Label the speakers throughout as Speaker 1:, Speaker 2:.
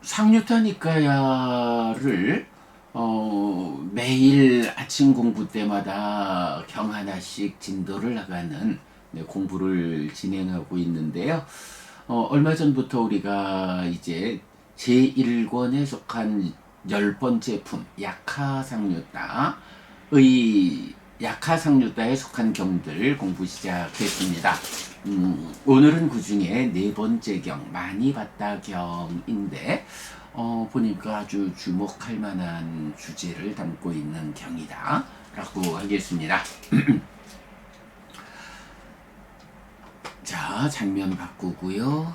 Speaker 1: 상류타니까야를 매일 아침 공부 때마다 경 하나씩 진도를 나가는 공부를 진행하고 있는데요. 얼마 전부터 우리가 이제 제1권에 속한 10번째 품 약하상류다에 속한 경들 공부 시작했습니다. 오늘은 그 중에 네 번째 경 많이 봤다 경인데 보니까 아주 주목할 만한 주제를 담고 있는 경이다 라고 하겠습니다. 자, 장면 바꾸고요.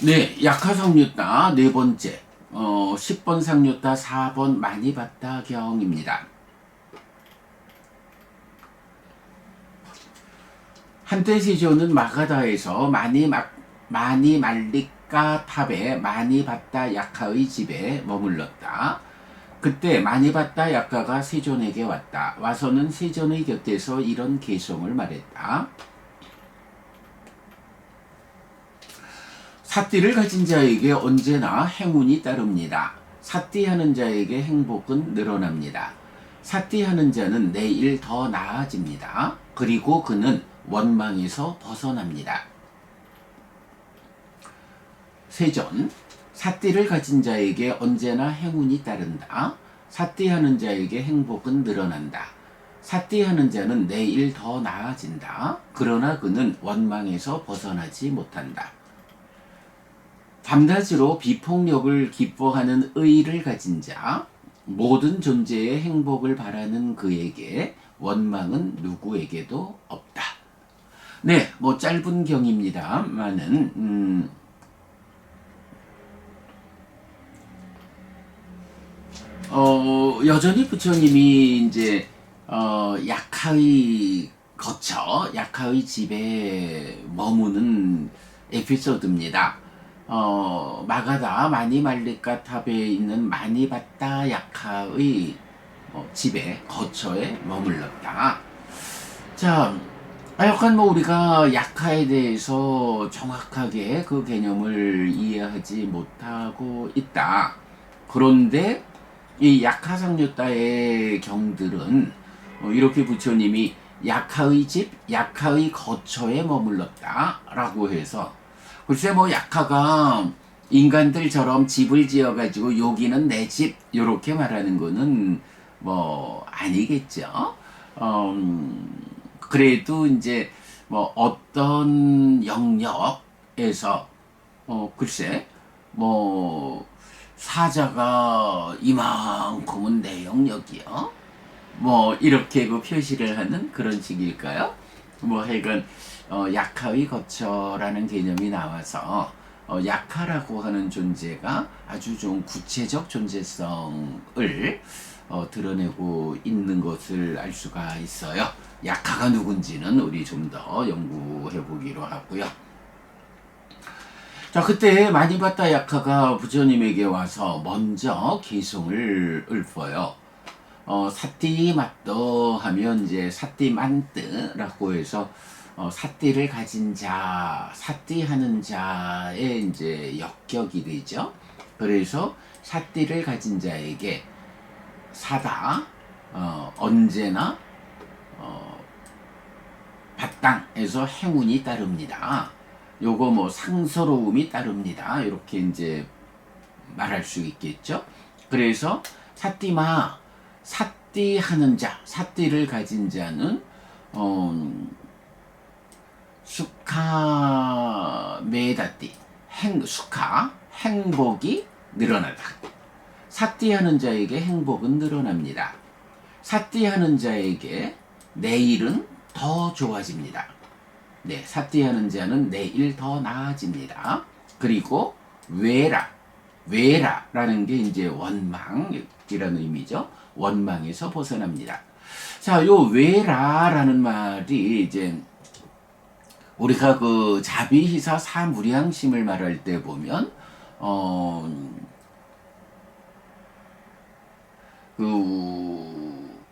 Speaker 1: 네, 약하상류다 네 번째 10번 상류다 4번 많이 봤다 경입니다. 한때 세조는 마가다에서 많이 말리까 탑에 많이 봤다 약하의 집에 머물렀다. 그때 많이 봤다 약하가 세존에게 왔다. 와서는 세존의 곁에서 이런 개송을 말했다. 삿띠를 가진 자에게 언제나 행운이 따릅니다. 삿띠하는 자에게 행복은 늘어납니다. 삿띠하는 자는 내일 더 나아집니다. 그리고 그는 원망에서 벗어납니다. 세존, 삿띠를 가진 자에게 언제나 행운이 따른다. 삿띠하는 자에게 행복은 늘어난다. 삿띠하는 자는 내일 더 나아진다. 그러나 그는 원망에서 벗어나지 못한다. 밤낮으로 비폭력을 기뻐하는 의의를 가진 자, 모든 존재의 행복을 바라는 그에게 원망은 누구에게도 없다. 네, 뭐 짧은 경입니다만은 여전히 부처님이 이제 약하의 집에 머무는 에피소드입니다. 마가다 마니말리카 탑에 있는 마니바타 약하의 집에 거처에 머물렀다. 자, 약간 뭐 우리가 약하에 대해서 정확하게 그 개념을 이해하지 못하고 있다. 그런데 이 약하상류다의 경들은 이렇게 부처님이 약하의 집, 약하의 거처에 머물렀다 라고 해서, 글쎄 뭐 약하가 인간들처럼 집을 지어가지고 여기는 내 집 이렇게 말하는 거는 뭐 아니겠죠. 그래도 이제 뭐 어떤 영역에서 글쎄 뭐 사자가 이만큼은 내 영역이요, 뭐 이렇게 그 표시를 하는 그런 식일까요? 뭐 하여간 약하의 거처라는 개념이 나와서 약하라고 하는 존재가 아주 좀 구체적 존재성을 드러내고 있는 것을 알 수가 있어요. 약하가 누군지는 우리 좀 더 연구해 보기로 하고요. 자, 그때 많이 봤다 약하가 부처님에게 와서 먼저 개송을 읊어요. 사띠 맞도 하면 이제 사띠 만뜨라고 해서 사띠를 가진 자, 사띠하는 자의 이제 역격이 되죠. 그래서 사띠를 가진 자에게 사다, 언제나 바땅에서 행운이 따릅니다. 요거 뭐 상서로움이 따릅니다. 이렇게 이제 말할 수 있겠죠. 그래서 사띠하는 자, 사띠를 가진 자는 수카 메다띠, 행복이 늘어나다. 사띠하는 자에게 행복은 늘어납니다. 사띠하는 자에게 내일은 더 좋아집니다. 네, 사띠하는 자는 내일 더 나아집니다. 그리고 외라라는 게 이제 원망이라는 의미죠. 원망에서 벗어납니다. 자, 요 외라라는 말이 이제 우리가 그 자비희사 사무량심을 말할 때 보면 그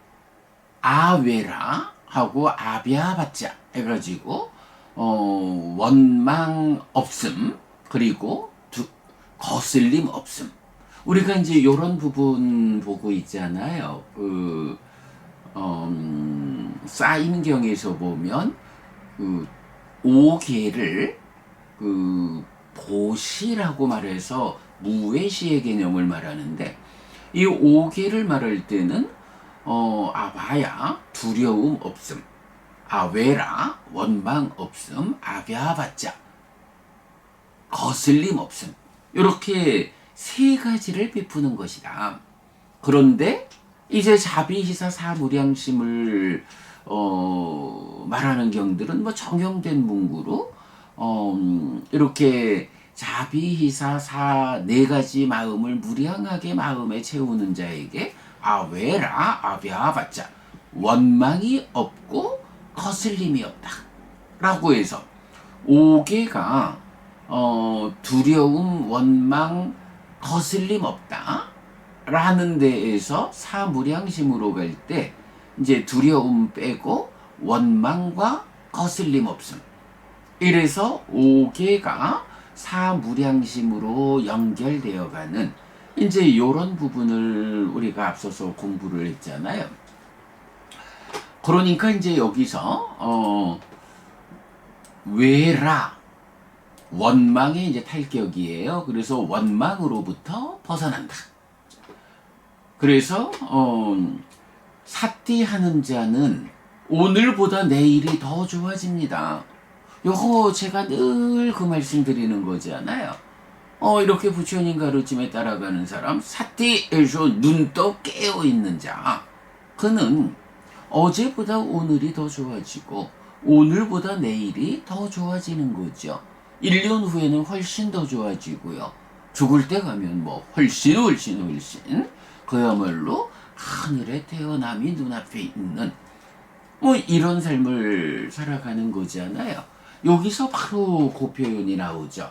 Speaker 1: 아외라 하고 아비아바자 해가지고 원망 없음 그리고 거슬림 없음. 우리가 이제 요런 부분 보고 있잖아요. 사인경에서 보면 오계를 보시라고 말해서 무외시의 개념을 말하는데 이 오계를 말할 때는 아바야 두려움 없음, 아외라 원망 없음, 아비아바자 거슬림 없음 이렇게 세 가지를 베푸는 것이다. 그런데 이제 자비희사 사무량심을 말하는 경들은 뭐 정형된 문구로 이렇게 자비희사 사 네 가지 마음을 무량하게 마음에 채우는 자에게 아외라 아비아바자 원망이 없고 거슬림이 없다 라고 해서 오계가 두려움 원망 거슬림 없다 라는 데에서 사무량심으로 갈 때 이제 두려움 빼고 원망과 거슬림 없음. 이래서 오계가 사무량심으로 연결되어 가는 이제 요런 부분을 우리가 앞서서 공부를 했잖아요. 그러니까 이제 여기서 외라 원망의 이제 탈격이에요. 그래서 원망으로부터 벗어난다. 그래서 사띠하는 자는 오늘보다 내일이 더 좋아집니다. 요거 제가 늘 그 말씀 드리는 거잖아요. 이렇게 부처님 가르침에 따라가는 사람, 사띠에서 눈떠 깨어있는 자, 그는 어제보다 오늘이 더 좋아지고 오늘보다 내일이 더 좋아지는 거죠. 1년 후에는 훨씬 더 좋아지고요. 죽을 때 가면 뭐 훨씬 그야말로 하늘의 태어남이 눈앞에 있는 뭐 이런 삶을 살아가는 거잖아요. 여기서 바로 그 표현이 나오죠.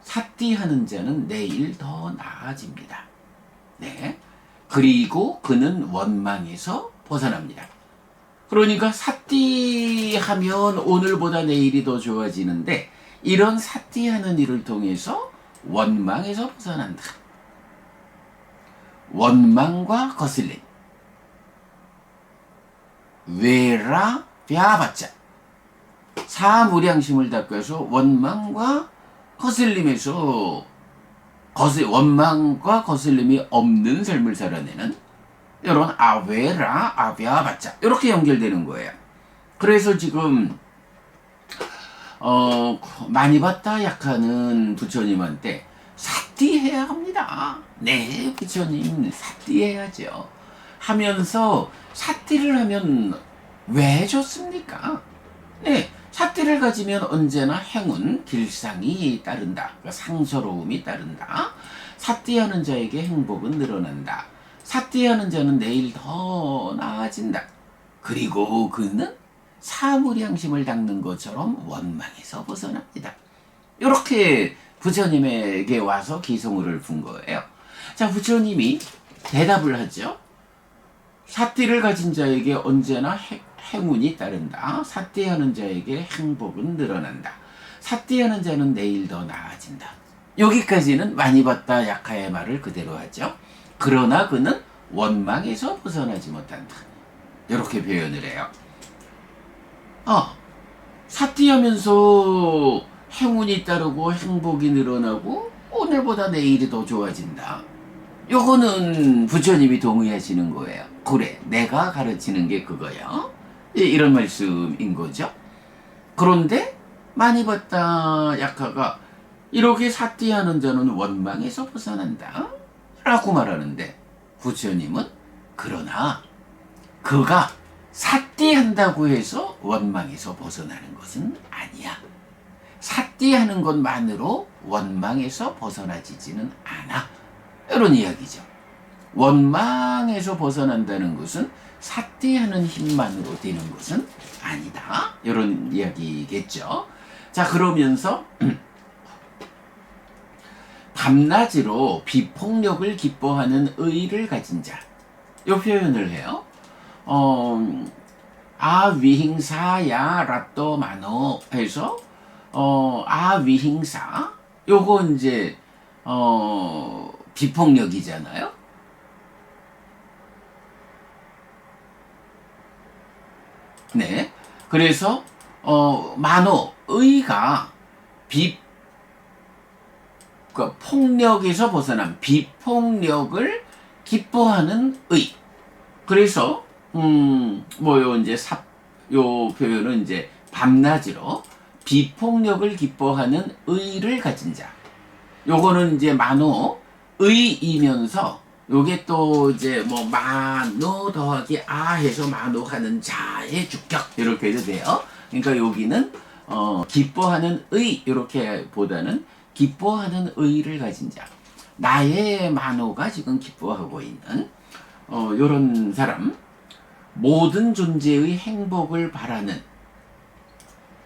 Speaker 1: 사띠하는 자는 내일 더 나아집니다. 네. 그리고 그는 원망에서 벗어납니다. 그러니까 사띠하면 오늘보다 내일이 더 좋아지는데 이런 사띠하는 일을 통해서 원망에서 벗어난다. 원망과 거슬림. 외라 벼바자. 사무량심을 닦아서 원망과 거슬림에서 원망과 거슬림이 없는 삶을 살아내는 이런 아외라 아비아바자 이렇게 연결되는 거예요. 그래서 지금 많이 봤다 약하는 부처님한테 사띠해야 합니다. 네, 부처님 사띠해야죠. 하면서 사띠를 하면 왜 좋습니까? 네, 사띠를 가지면 언제나 행운, 길상이 따른다. 그러니까 상서로움이 따른다. 사띠하는 자에게 행복은 늘어난다. 사띠하는 자는 내일 더 나아진다. 그리고 그는 사무량심을 닦는 것처럼 원망에서 벗어납니다. 이렇게 부처님에게 와서 기송을 푼 거예요. 자, 부처님이 대답을 하죠. 사띠를 가진 자에게 언제나 행운이 따른다. 사띠하는 자에게 행복은 늘어난다. 사띠하는 자는 내일 더 나아진다. 여기까지는 많이 봤다 약하의 말을 그대로 하죠. 그러나 그는 원망에서 벗어나지 못한다. 이렇게 표현을 해요. 사띠하면서 행운이 따르고 행복이 늘어나고 오늘보다 내일이 더 좋아진다. 요거는 부처님이 동의하시는 거예요. 그래, 내가 가르치는 게 그거야. 이런 말씀인 거죠. 그런데 많이 봤다 약하가 이렇게 사띠하는 자는 원망에서 벗어난다 라고 말하는데 부처님은 그러나 그가 사띠한다고 해서 원망에서 벗어나는 것은 아니야. 사띠하는 것만으로 원망에서 벗어나지지는 않아. 이런 이야기죠. 원망에서 벗어난다는 것은 사띠하는 힘만으로 되는 것은 아니다. 이런 이야기겠죠. 자, 그러면서 밤낮으로 비폭력을 기뻐하는 의를 가진 자. 이 표현을 해요. 어, 위행사야 라또 마노 해서 위행사 요거 이제 비폭력이잖아요. 네. 그래서 만호 의가 비 그러니까 폭력에서 벗어난 비폭력을 기뻐하는 의. 그래서 뭐요 이제 요 표현은 이제 밤낮으로 비폭력을 기뻐하는 의를 가진 자. 요거는 이제 만호 의이면서 요게 또 이제 뭐 만호 더하기 해서 만호하는 자의 주격 이렇게 해도 돼요. 그러니까 여기는 기뻐하는 의 이렇게 보다는 기뻐하는 의를 가진 자. 나의 만호가 지금 기뻐하고 있는 요런 사람. 모든 존재의 행복을 바라는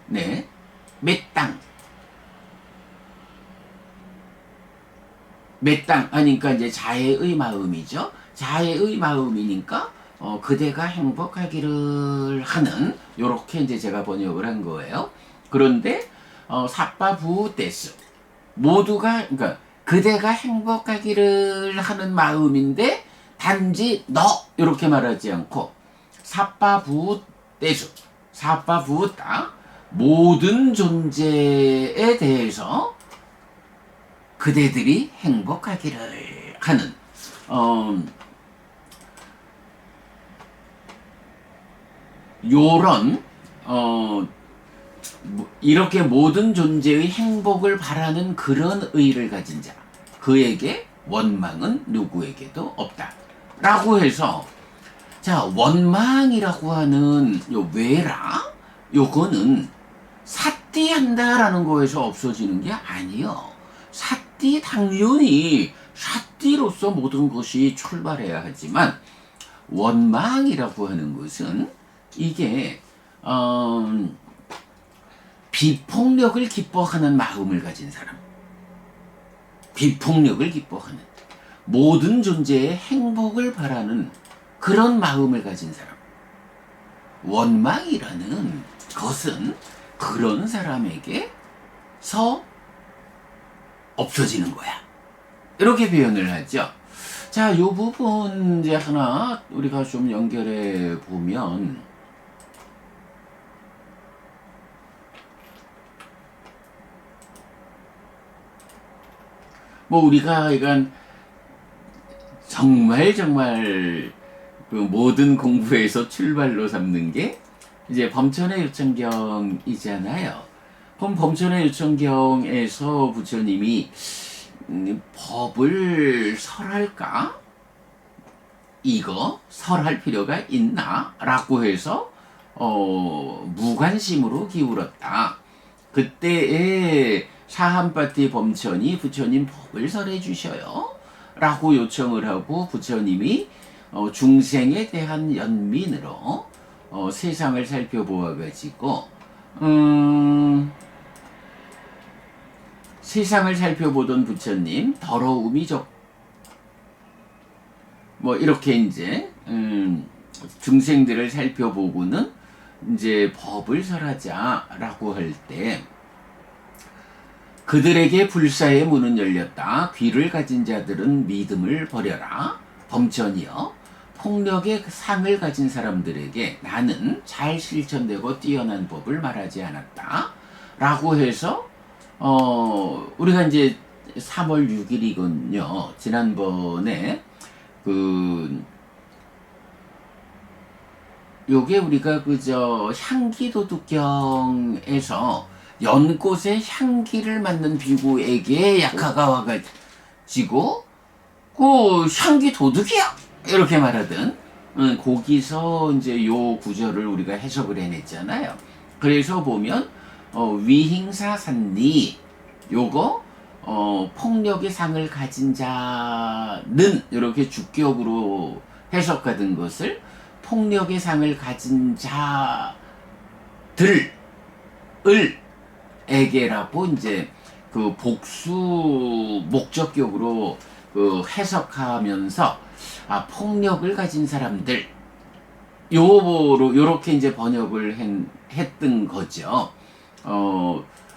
Speaker 1: 네 매땅 하니까 이제 자애의 마음이죠. 자애의 마음이니까 그대가 행복하기를 하는 요렇게 이제 제가 번역을 한 거예요. 그런데 사빠부데스 모두가 그러니까 그대가 행복하기를 하는 마음인데 단지 너 이렇게 말하지 않고 사빠부데스 사빠부다 모든 존재에 대해서 그대들이 행복하기를 하는 요런 이렇게 모든 존재의 행복을 바라는 그런 의를 가진 자 그에게 원망은 누구에게도 없다 라고 해서 자 원망이라고 하는 요 외라 요거는 사띠한다라는 거에서 없어지는 게 아니요 사띠 당연히 사띠로서 모든 것이 출발해야 하지만 원망이라고 하는 것은 이게 비폭력을 기뻐하는 마음을 가진 사람 비폭력을 기뻐하는 모든 존재의 행복을 바라는 그런 마음을 가진 사람 원망이라는 것은 그런 사람에게서 없어지는 거야 이렇게 표현을 하죠. 자, 이 부분 이제 하나 우리가 좀 연결해 보면 뭐 우리가 이건 정말 그 모든 공부에서 출발로 삼는 게 이제 범천의 요청경이잖아요. 그럼 범천의 요청경에서 부처님이 법을 설할까? 이거 설할 필요가 있나? 라고 해서 무관심으로 기울었다. 그때에 사한파티 범천이 부처님 법을 설해 주셔요 라고 요청을 하고 부처님이 중생에 대한 연민으로 세상을 살펴보아 가지고 세상을 살펴보던 부처님 더러움이 뭐 이렇게 이제 중생들을 살펴보고는 이제 법을 설하자라고 할 때 그들에게 불사의 문은 열렸다. 귀를 가진 자들은 믿음을 버려라. 범천이여 폭력의 상을 가진 사람들에게 나는 잘 실천되고 뛰어난 법을 말하지 않았다. 라고 해서 우리가 이제 3월 6일이군요. 지난번에 요게 우리가 그저 향기도둑경에서 연꽃의 향기를 맡는 비구에게 약화가 와가지고 그 향기 도둑이야 이렇게 말하던 거기서 이제 요 구절을 우리가 해석을 해냈잖아요. 그래서 보면 위행사산니 요거 폭력의 상을 가진 자는 이렇게 주격으로 해석하던 것을 폭력의 상을 가진 자들을 에게라고 이제 그 복수 목적격으로 그 해석하면서 폭력을 가진 사람들 요렇게 이제 번역을 했던 거죠.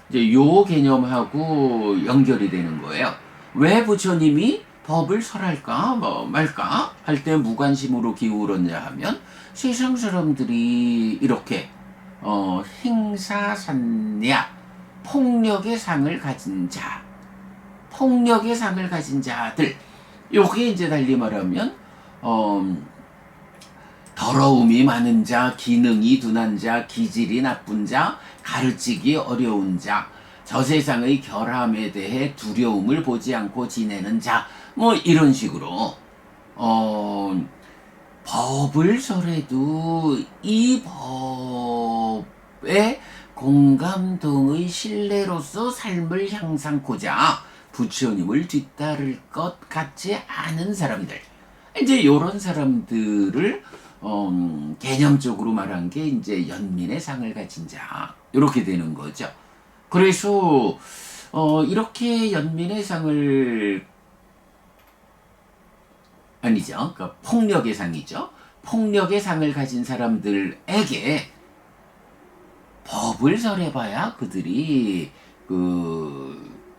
Speaker 1: 이제 요 개념하고 연결이 되는 거예요. 왜 부처님이 법을 설할까 뭐 말까 할 때 무관심으로 기울었냐 하면 세상 사람들이 이렇게 행사산야 폭력의 상을 가진 자, 폭력의 상을 가진 자들, 요게 이제 달리 말하면 더러움이 많은 자, 기능이 둔한 자, 기질이 나쁜 자, 가르치기 어려운 자, 저 세상의 결함에 대해 두려움을 보지 않고 지내는 자, 뭐 이런 식으로 법을 설해도 이 법에 공감동의 신뢰로서 삶을 향상코자 부처님을 뒤따를 것 같지 않은 사람들, 이제 요런 사람들을 개념적으로 말한 게 이제 연민의 상을 가진 자, 이렇게 되는 거죠. 그래서 이렇게 연민의 상을 아니죠. 그러니까 폭력의 상이죠. 폭력의 상을 가진 사람들에게 법을 설해봐야 그들이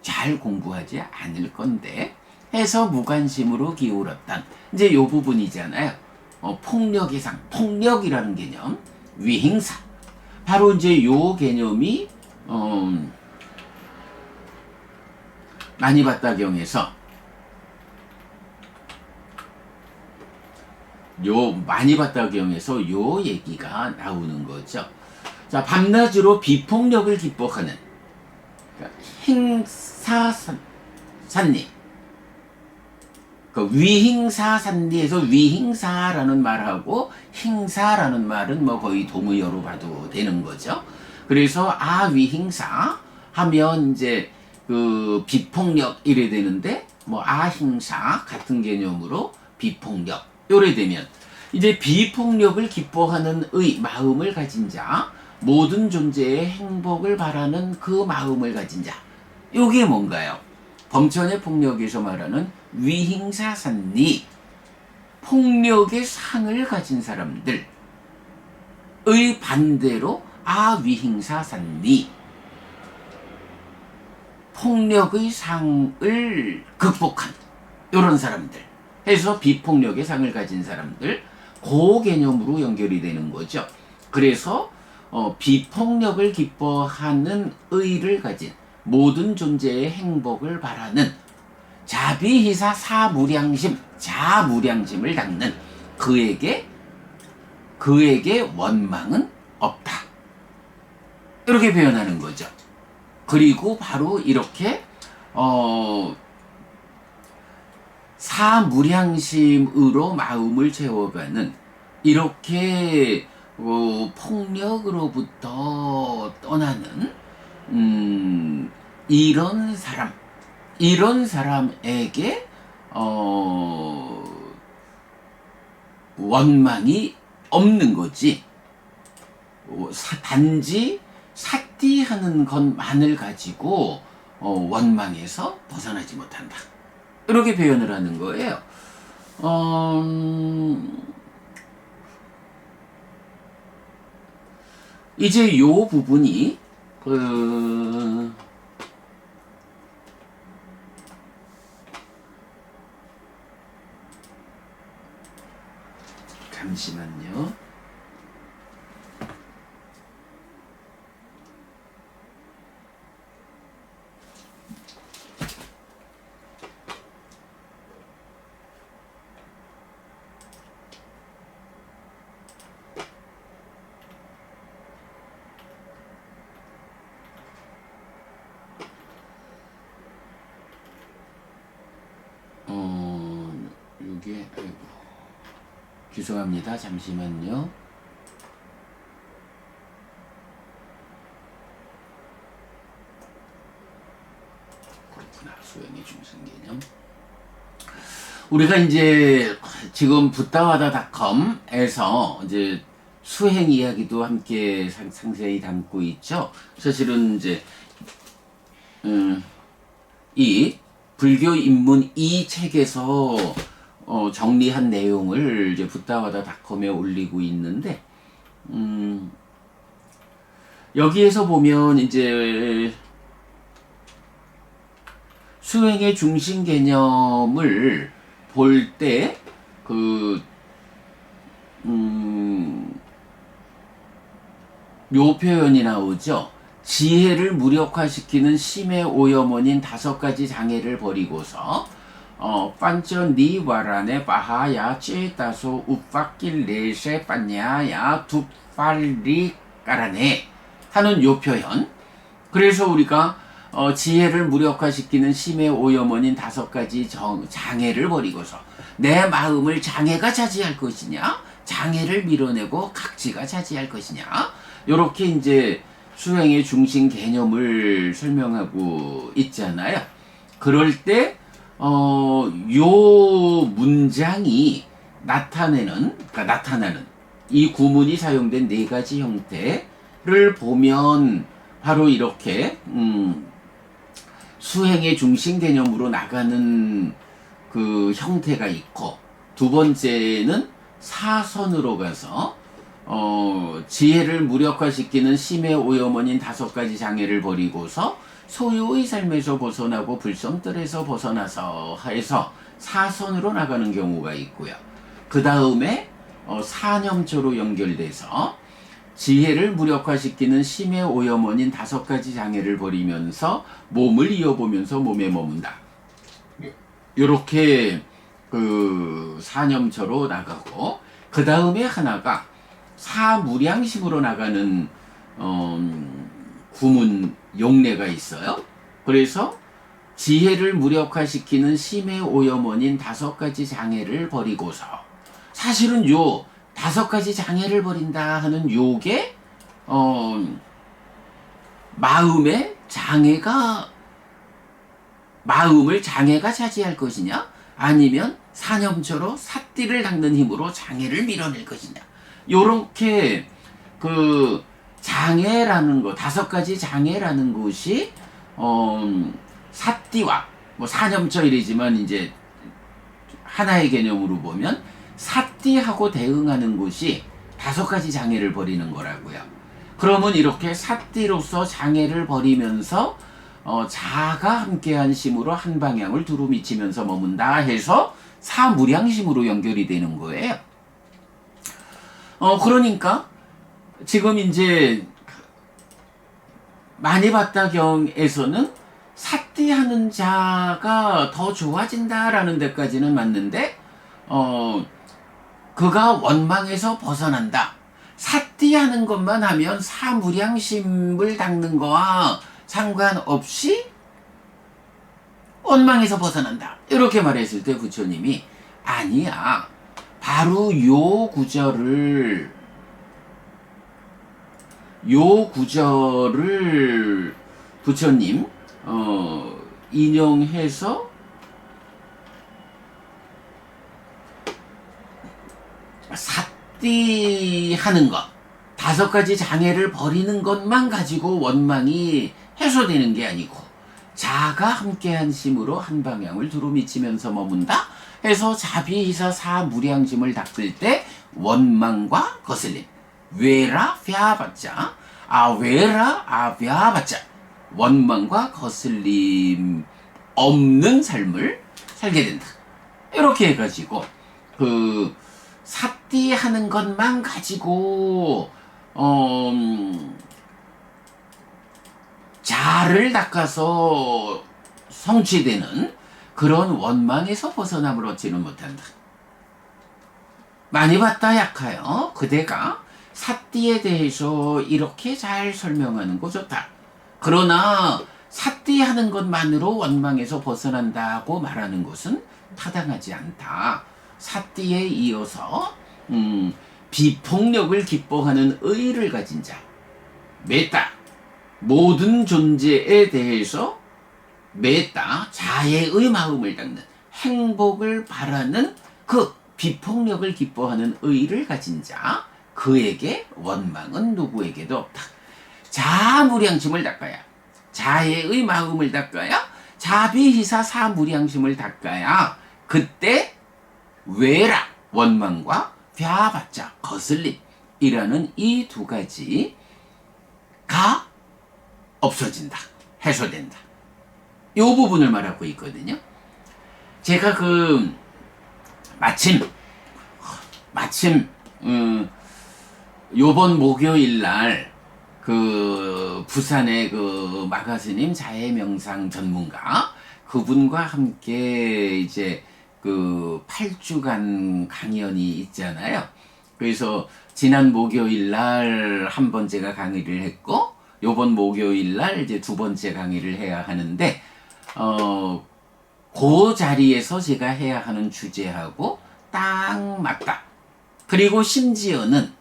Speaker 1: 잘 공부하지 않을 건데 해서 무관심으로 기울었던 이제 요 부분이잖아요. 폭력의 상, 폭력이라는 개념, 위행사. 바로 이제 요 개념이 마니바타경에서 요 마니바타경에서 요 얘기가 나오는 거죠. 자, 밤낮으로 비폭력을 기뻐하는 그러니까 행사산리, 그 위행사산리에서 위행사라는 말하고 행사라는 말은 뭐 거의 동의어로 봐도 되는 거죠. 그래서 위행사 하면 이제 그 비폭력 이래 되는데 뭐 행사 같은 개념으로 비폭력 요래 되면 이제 비폭력을 기뻐하는 마음을 가진 자, 모든 존재의 행복을 바라는 그 마음을 가진 자, 요게 뭔가요? 범천의 폭력에서 말하는 위행사산리, 폭력의 상을 가진 사람들의 반대로 위행사산리, 폭력의 상을 극복한 요런 사람들 해서 비폭력의 상을 가진 사람들, 그 개념으로 연결이 되는 거죠. 그래서 비폭력을 기뻐하는 의를 가진 모든 존재의 행복을 바라는 자비희사 사무량심, 자무량심을 닦는 그에게 원망은 없다. 이렇게 표현하는 거죠. 그리고 바로 이렇게 사무량심으로 마음을 채워가는 이렇게 폭력으로부터 떠나는 이런 사람에게 원망이 없는 거지. 단지 사띠하는 것만을 가지고 원망에서 벗어나지 못한다. 이렇게 표현을 하는 거예요. 이제 요 부분이 잠시만요. 이게 죄송합니다. 잠시만요. 그렇구나. 수행의 중생 개념. 우리가 이제 지금 붓다와다닷컴에서 이제 수행 이야기도 함께 상세히 담고 있죠. 사실은 이제 이 불교 입문 이 책에서 정리한 내용을 이제 붓다와다닷컴에 올리고 있는데, 여기에서 보면 이제 수행의 중심 개념을 볼 때, 요 표현이 나오죠. 지혜를 무력화시키는 심의 오염원인 5가지 장애를 버리고서 판쩌니와란의 바하야 찌다소 우파길 레세 빠냐야 두팔리 까라네 하는 요 표현. 그래서 우리가 지혜를 무력화시키는 심의 오염원인 5가지 장애를 버리고서 내 마음을 장애가 차지할 것이냐, 장애를 밀어내고 각지가 차지할 것이냐, 요렇게 이제 수행의 중심 개념을 설명하고 있잖아요. 그럴 때 요 문장이 나타나는 이 구문이 사용된 4가지 형태를 보면 바로 이렇게 수행의 중심 개념으로 나가는 그 형태가 있고, 두 번째는 사선으로 가서 지혜를 무력화시키는 심의 오염원인 5가지 장애를 버리고서 소유의 삶에서 벗어나고 불성들에서 벗어나서 해서 사선으로 나가는 경우가 있고요. 그 다음에 사념초로 연결돼서 지혜를 무력화시키는 심의 오염원인 5가지 장애를 버리면서 몸을 이어보면서 몸에 머문다. 이렇게 그 사념초로 나가고, 그 다음에 하나가 사무량심으로 나가는 구문 용례가 있어요. 그래서 지혜를 무력화시키는 심의 오염원인 5가지 장애를 버리고서, 사실은 요 5가지 장애를 버린다 하는 요게 마음의 마음을 장애가 차지할 것이냐, 아니면 사념초로 삿띠를 닦는 힘으로 장애를 밀어낼 것이냐, 요렇게 그 장애라는 거, 5가지 장애라는 것이 삿띠와 뭐 사념초 이래지만 이제 하나의 개념으로 보면 삿띠하고 대응하는 것이 5가지 장애를 버리는 거라고요. 그러면 이렇게 삿띠로서 장애를 버리면서 자가 함께한 심으로 한 방향을 두루 미치면서 머문다 해서 사무량심으로 연결이 되는 거예요. 그러니까 지금 이제 마니바타경에서는 삿띠하는 자가 더 좋아진다라는 데까지는 맞는데, 그가 원망에서 벗어난다. 삿띠하는 것만 하면 사무량심을 닦는 거와 상관없이 원망에서 벗어난다. 이렇게 말했을 때 부처님이 아니야. 바로 요 구절을 부처님 인용해서 삿띠하는 것, 5가지 장애를 버리는 것만 가지고 원망이 해소되는 게 아니고 자가 함께한 심으로 한 방향을 두루 미치면서 머문다 해서 자비이사 사무량심을 닦을 때 원망과 거슬림, 외라 벼봤자 외라 벼봤자 원망과 거슬림 없는 삶을 살게 된다. 이렇게 해가지고 그 삿띠하는 것만 가지고 자를 닦아서 성취되는 그런 원망에서 벗어남을 얻지는 못한다. 마니바타 약하여 그대가 삿띠에 대해서 이렇게 잘 설명하는 거 좋다. 그러나 삿띠하는 것만으로 원망에서 벗어난다고 말하는 것은 타당하지 않다. 삿띠에 이어서 비폭력을 기뻐하는 의를 가진 자, 메타, 모든 존재에 대해서 메타, 자애의 마음을 닦는, 행복을 바라는 그 비폭력을 기뻐하는 의를 가진 자, 그에게 원망은 누구에게도 없다. 자무량심을 닦아야, 자애의 마음을 닦아야, 자비희사 사무량심을 닦아야 그때 외라 원망과 벼봤자 거슬림이라는 이 두 가지가 없어진다. 해소된다. 이 부분을 말하고 있거든요. 제가 마침 요번 목요일 날 부산의 마가스님 자해명상 전문가 그분과 함께 이제 8주간 강연이 있잖아요. 그래서 지난 목요일 날 한 번째가 강의를 했고 요번 목요일 날 이제 두 번째 강의를 해야 하는데 그 자리에서 제가 해야 하는 주제하고 딱 맞다. 그리고 심지어는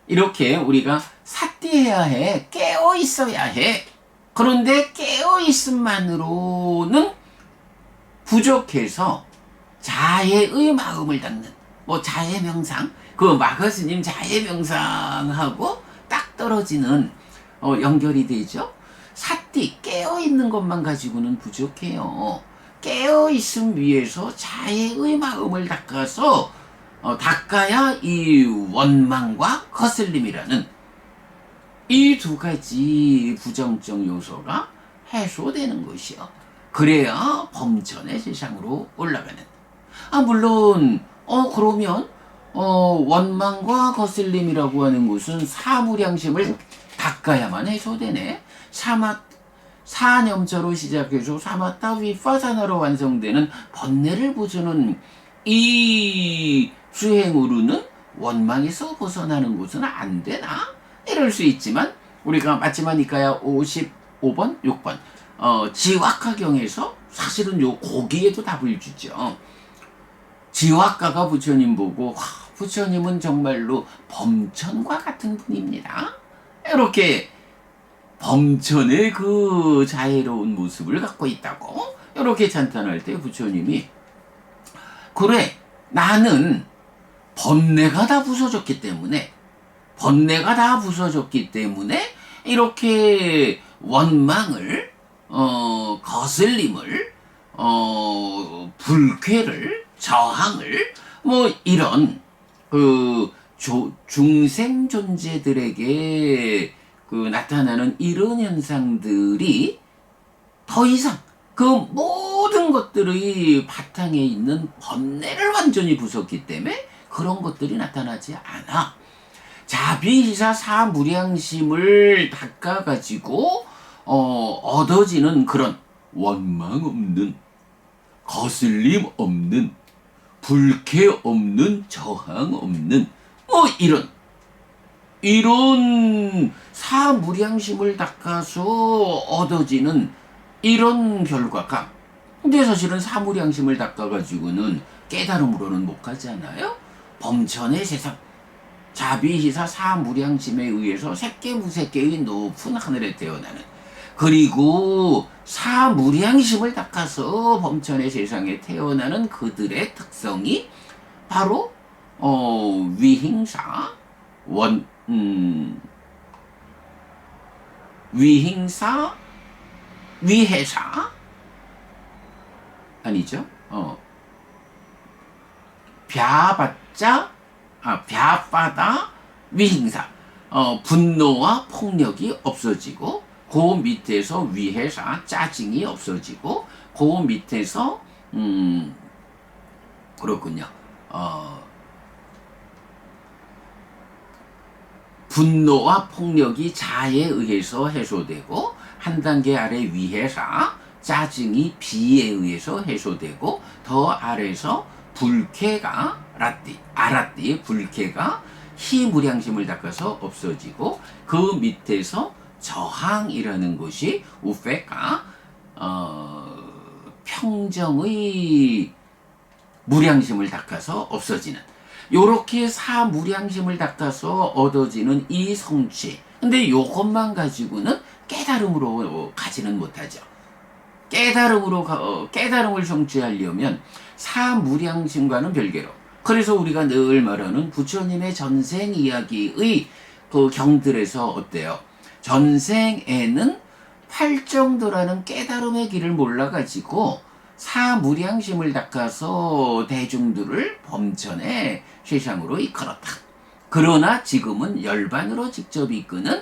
Speaker 1: 이렇게 우리가 삿디해야 해. 깨어 있어야 해. 그런데 깨어 있음만으로는 부족해서 자해의 마음을 닦는 자해 명상 마가스님 자해 명상하고 딱 떨어지는 연결이 되죠. 삿디 깨어 있는 것만 가지고는 부족해요. 깨어 있음 위에서 자해의 마음을 닦아서 닦아야 이 원망과 거슬림이라는 이 두 가지 부정적 요소가 해소되는 것이요. 그래야 범천의 세상으로 올라가는. 물론 그러면 원망과 거슬림이라고 하는 것은 사무량심을 닦아야만 해소되네. 사념자로 시작해서 사마타 위파사나로 완성되는 번뇌를 부수는 이 수행으로는 원망에서 벗어나는 것은 안 되나? 이럴 수 있지만 우리가 마치마니까야 55번, 6번 지왁화경에서 사실은 요 거기에도 답을 주죠. 지왁가가 부처님 보고 부처님은 정말로 범천과 같은 분입니다. 이렇게 범천의 자애로운 모습을 갖고 있다고 이렇게 찬탄할 때 부처님이 그래 나는 번뇌가 다 부서졌기 때문에 이렇게 원망을 거슬림을 불쾌를 저항을 이런 중생 존재들에게 나타나는 이런 현상들이 더 이상 모든 것들의 바탕에 있는 번뇌를 완전히 부쉈기 때문에 그런 것들이 나타나지 않아. 자비희사 사무량심을 닦아가지고 얻어지는 그런 원망 없는 거슬림 없는 불쾌 없는 저항 없는 이런 사무량심을 닦아서 얻어지는 이런 결과가 근데 사실은 사무량심을 닦아가지고는 깨달음으로는 못 가잖아요. 범천의 세상 자비희사 사무량심에 의해서 색계무색계의 높은 하늘에 태어나는 그리고 사무량심을 닦아서 범천의 세상에 태어나는 그들의 특성이 바로 위행사 위행사 위해사 아니죠. 벼바다 위행사 분노와 폭력이 없어지고 그 밑에서 위해사 짜증이 없어지고 그 밑에서 그렇군요. 분노와 폭력이 자에 의해서 해소되고 한 단계 아래 위해사 짜증이 비에 의해서 해소되고 더 아래에서 불쾌가 아라띠 불쾌가 희무량심을 닦아서 없어지고 그 밑에서 저항이라는 것이 우페가 평정의 무량심을 닦아서 없어지는 요렇게 사무량심을 닦아서 얻어지는 이 성취. 근데 요것만 가지고는 깨달음으로 가지는 못하죠. 깨달음을 성취하려면 사무량심과는 별개로. 그래서 우리가 늘 말하는 부처님의 전생 이야기의 경들에서 어때요? 전생에는 팔정도라는 깨달음의 길을 몰라가지고 사무량심을 닦아서 대중들을 범천의 세상으로 이끌었다. 그러나 지금은 열반으로 직접 이끄는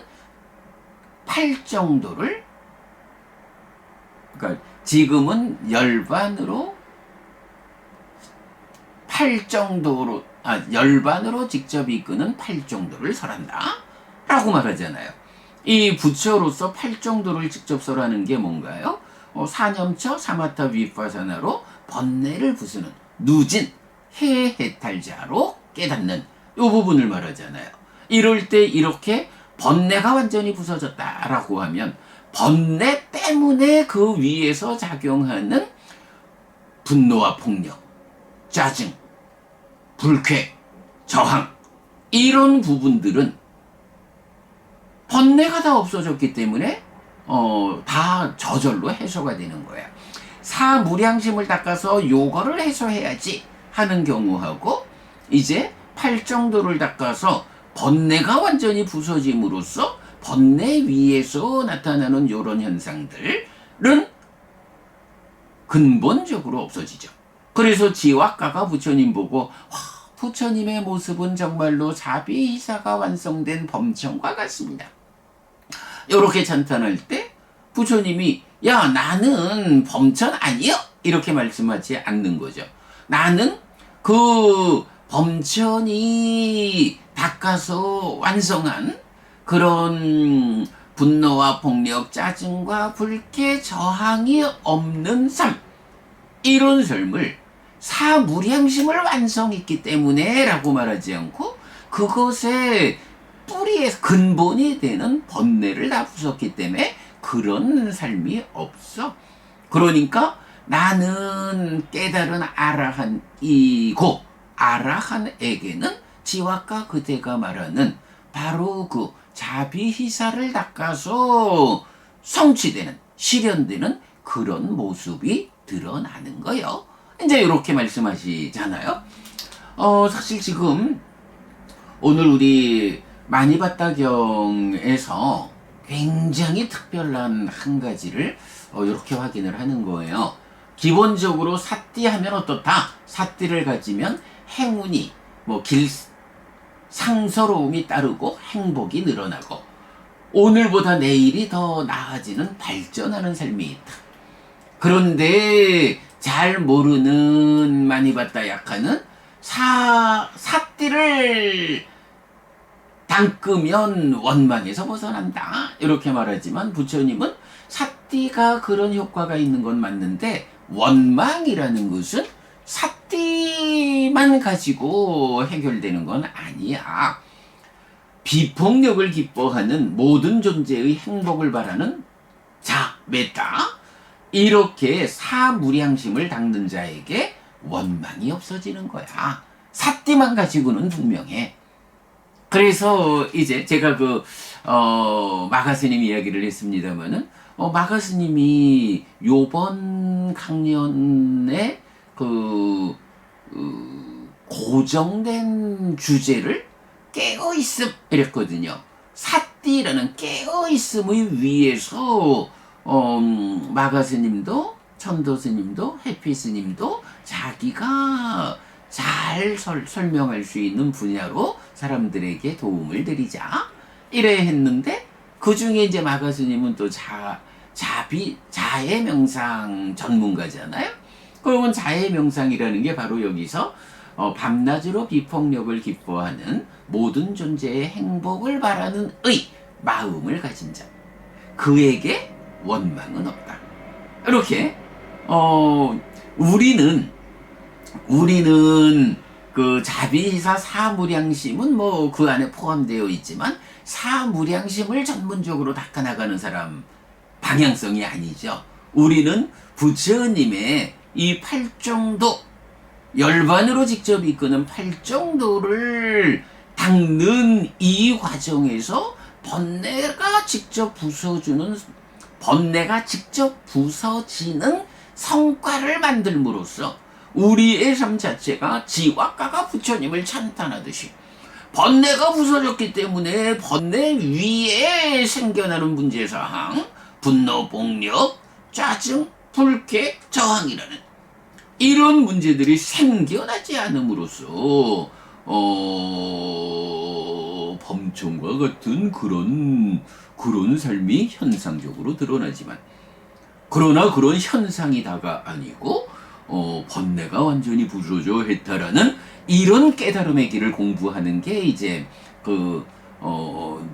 Speaker 1: 팔정도를, 그러니까 지금은 열반으로 열반으로 직접 이끄는 팔정도를 설한다 라고 말하잖아요. 이 부처로서 팔정도를 직접 설하는 게 뭔가요? 사념처 사마타 비파사나로 번뇌를 부수는 누진 해해탈자로 깨닫는 이 부분을 말하잖아요. 이럴 때 이렇게 번뇌가 완전히 부서졌다라고 하면 번뇌 때문에 그 위에서 작용하는 분노와 폭력, 짜증, 불쾌, 저항, 이런 부분들은 번뇌가 다 없어졌기 때문에 다 저절로 해소가 되는 거야. 사무량심을 닦아서 요거를 해소해야지 하는 경우하고, 이제 팔정도를 닦아서 번뇌가 완전히 부서짐으로써 번뇌 위에서 나타나는 요런 현상들은 근본적으로 없어지죠. 그래서 지왁가가 부처님 보고 와, 부처님의 모습은 정말로 자비이사가 완성된 범천과 같습니다. 이렇게 찬탄할 때 부처님이 야 나는 범천 아니여 이렇게 말씀하지 않는 거죠. 나는 그 범천이 닦아서 완성한 그런 분노와 폭력, 짜증과 불쾌, 저항이 없는 삶, 이런 삶을 사무량심을 완성했기 때문에 라고 말하지 않고 그것의 뿌리에서 근본이 되는 번뇌를 다 부쉈기 때문에 그런 삶이 없어. 그러니까 나는 깨달은 아라한이고 아라한에게는 지왁가 그대가 말하는 바로 그 자비희사를 닦아서 성취되는, 실현되는 그런 모습이 드러나는 거예요. 이제 이렇게 말씀하시잖아요. 사실 지금 오늘 우리 마니바타경에서 굉장히 특별한 한 가지를 이렇게 확인을 하는 거예요. 기본적으로 사띠 하면 어떻다? 사띠를 가지면 행운이, 상서로움이 따르고 행복이 늘어나고 오늘보다 내일이 더 나아지는 발전하는 삶이 있다. 그런데 잘 모르는 마니바타 약하는 사띠를 닦으면 원망에서 벗어난다 이렇게 말하지만 부처님은 사띠가 그런 효과가 있는 건 맞는데 원망이라는 것은 사띠만 가지고 해결되는 건 아니야. 비폭력을 기뻐하는 모든 존재의 행복을 바라는 메타, 이렇게 사무량심을 닦는 자에게 원망이 없어지는 거야. 사띠만 가지고는 분명해. 그래서 이제 제가 마가스님 이야기를 했습니다만은 마가스님이 요번 강연에 고정된 주제를 깨어있음 이랬거든요. 사띠라는 깨어있음의 위에서 마가스님도 천도스님도 해피스님도 자기가 잘 설명할 수 있는 분야로 사람들에게 도움을 드리자 이래 했는데, 그 중에 이제 마가스님은 또 자해 명상 전문가잖아요. 그러면 자해 명상이라는 게 바로 여기서 밤낮으로 비폭력을 기뻐하는 모든 존재의 행복을 바라는 마음을 가진 자, 그에게 원망은 없다. 이렇게 우리는 그 자비희사 사무량심은 그 안에 포함되어 있지만 사무량심을 전문적으로 닦아나가는 사람 방향성이 아니죠. 우리는 부처님의 이 팔정도, 열반으로 직접 이끄는 팔정도를 닦는 이 과정에서 번뇌가 직접 부서지는 성과를 만들므로써 우리의 삶 자체가 지왁가가 부처님을 찬탄하듯이 번뇌가 부서졌기 때문에 번뇌 위에 생겨나는 문제사항, 분노, 폭력, 짜증, 불쾌, 저항이라는 이런 문제들이 생겨나지 않음으로써 범천과 같은 그런 삶이 현상적으로 드러나지만, 그러나 그런 현상이 다가 아니고 번뇌가 완전히 부서져 했다라는 이런 깨달음의 길을 공부하는 게 이제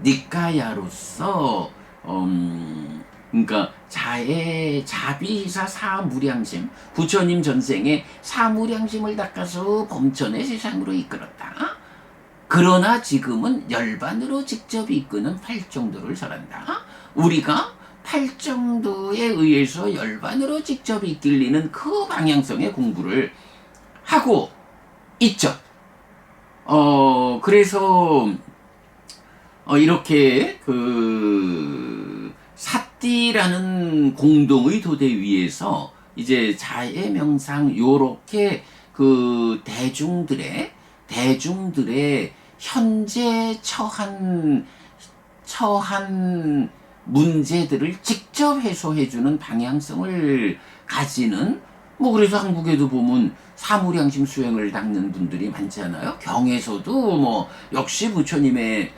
Speaker 1: 니까야로서 그러니까 자비사 사무량심, 부처님 전생에 사무량심을 닦아서 범천의 세상으로 이끌었다. 그러나 지금은 열반으로 직접 이끄는 팔정도를 설한다. 우리가 팔정도에 의해서 열반으로 직접 이끌리는 그 방향성의 공부를 하고 있죠. 그래서 이렇게 사띠라는 공동의 도대 위에서 이제 자해 명상 요렇게 대중들의 현재 처한 문제들을 직접 해소해주는 방향성을 가지는, 그래서 한국에도 보면 사무량심 수행을 닦는 분들이 많잖아요. 경에서도 역시 부처님의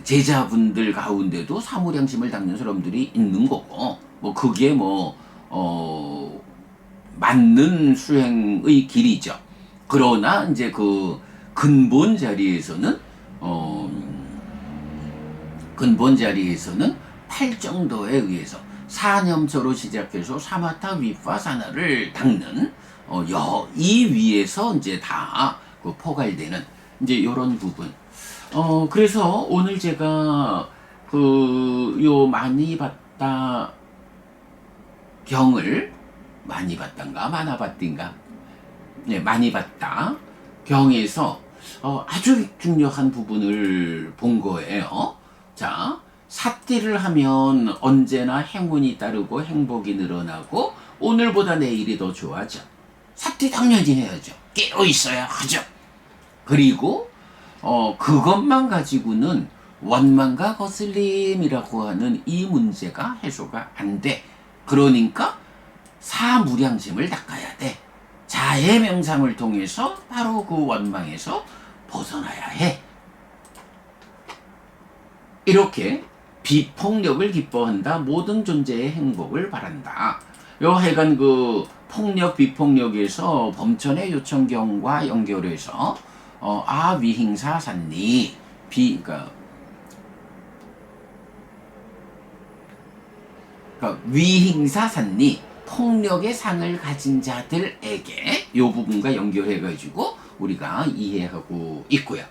Speaker 1: 제자분들 가운데도 사무량심을 닦는 사람들이 있는 거고, 그게 맞는 수행의 길이죠. 그러나 이제 그 근본 자리에서는 팔정도에 의해서 사념서로 시작해서 사마타 위파사나를 닦는 이 위에서 이제 다 포괄되는 이제 이런 부분. 그래서 오늘 제가 요 많이 봤다 경을 많이 봤단가 많아봤딘가, 네, 많이 봤다 경에서 아주 중요한 부분을 본 거예요. 자, 삿띠를 하면 언제나 행운이 따르고 행복이 늘어나고 오늘보다 내일이 더 좋아져. 삿띠 당연히 해야죠. 깨어 있어야 하죠. 그리고 그것만 가지고는 원망과 거슬림이라고 하는 이 문제가 해소가 안 돼. 그러니까 사무량심을 닦아야 돼. 자해 명상을 통해서 바로 그 원망에서 벗어나야 해. 이렇게 비폭력을 기뻐한다. 모든 존재의 행복을 바란다. 하여간 폭력 비폭력에서 범천의 요청경과 연결해서 위행사 산리 그러니까 위행사 산리 폭력의 상을 가진 자들에게 이 부분과 연결해가지고 우리가 이해하고 있고요.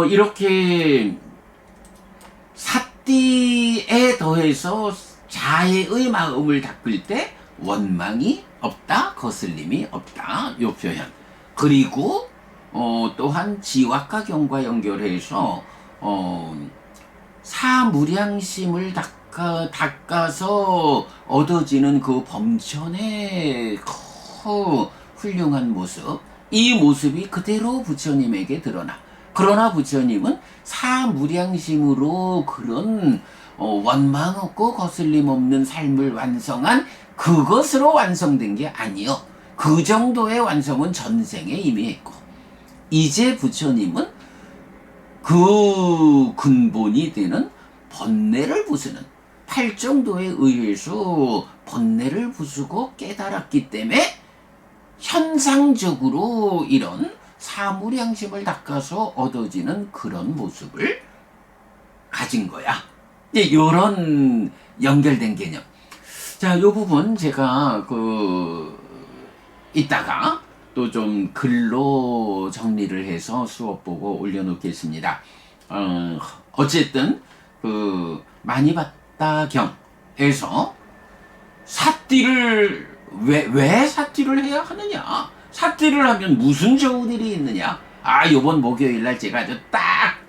Speaker 1: 이렇게 삿띠에 더해서 자해의 마음을 닦을 때 원망이 없다, 거슬림이 없다, 요 표현. 그리고 또한 지와카 경과 연결해서 사무량심을 닦아서 얻어지는 그 범천의 훌륭한 모습, 이 모습이 그대로 부처님에게 드러나. 그러나 부처님은 사무량심으로 그런 원망 없고 거슬림 없는 삶을 완성한 그것으로 완성된 게 아니요. 그 정도의 완성은 전생에 이미 했고, 이제 부처님은 그 근본이 되는 번뇌를 부수는 팔정도에 의해서 번뇌를 부수고 깨달았기 때문에 현상적으로 이런 사무량심을 닦아서 얻어지는 그런 모습을 가진 거야. 이런 연결된 개념. 자, 이 부분 제가 이따가 또 좀 글로 정리를 해서 수업 보고 올려놓겠습니다. 어쨌든 많이 봤다 경에서 삿띠를 왜 삿띠를 해야 하느냐? 삿띠를 하면 무슨 좋은 일이 있느냐? 요번 목요일날 제가 아주 딱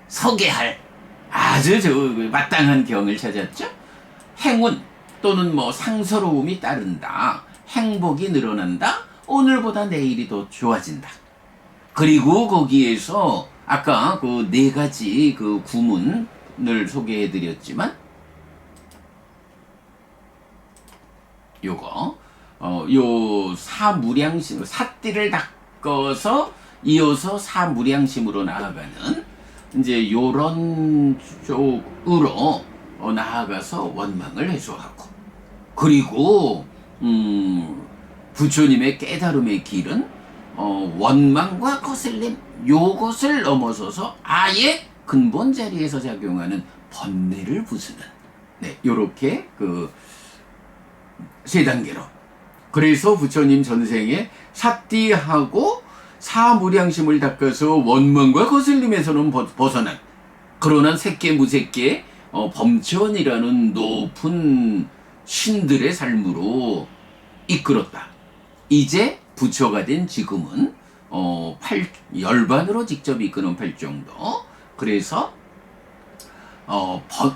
Speaker 1: 소개할 아주 마땅한 경을 찾았죠. 행운 또는 상서로움이 따른다. 행복이 늘어난다. 오늘보다 내일이 더 좋아진다. 그리고 거기에서 아까 그 네 가지 구문을 소개해드렸지만, 요거 요 사무량심, 사띠를 닦아서 이어서 사무량심으로 나아가는 이제 요런 쪽으로 나아가서 원망을 해소하고, 그리고 부처님의 깨달음의 길은 원망과 거슬림, 요것을 넘어서서 아예 근본 자리에서 작용하는 번뇌를 부수는, 네, 요렇게 그 세 단계로. 그래서 부처님 전생에 사띠하고 사무량심을 닦아서 원망과 거슬림에서는 벗어난, 그러나 색계무색계 범천이라는 높은 신들의 삶으로 이끌었다. 이제 부처가 된 지금은 열반으로 직접 이끄는 팔정도. 그래서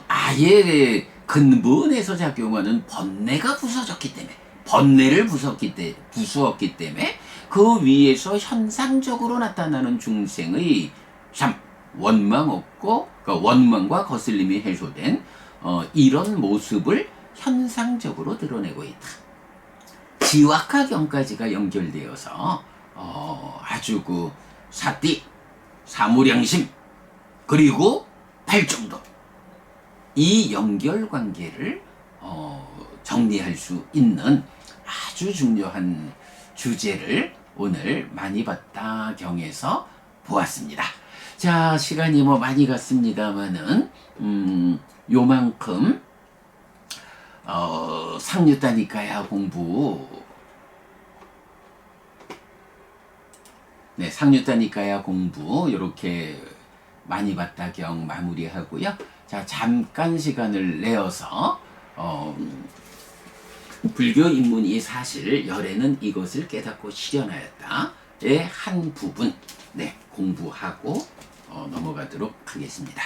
Speaker 1: 아예 근본에서 작용하는 번뇌가 부서졌기 때문에, 번뇌를 부수었기 때문에 그 위에서 현상적으로 나타나는 중생의 참 원망 없고, 그러니까 원망과 거슬림이 해소된 이런 모습을 현상적으로 드러내고 있다. 지와카경까지가 연결되어서 아주 그 사띠, 사무량심, 그리고 팔정도, 이 연결관계를 정리할 수 있는 아주 중요한 주제를 오늘 많이 봤다 경에서 보았습니다. 자, 시간이 뭐 많이 갔습니다만은 요만큼 상류다니까야 공부, 네, 상류다니까야 공부 이렇게 많이 봤다 경 마무리하고요. 자, 잠깐 시간을 내어서 불교 입문이 사실 열애는 이것을 깨닫고 실현하였다의 한 부분, 네, 공부하고 넘어가도록 하겠습니다.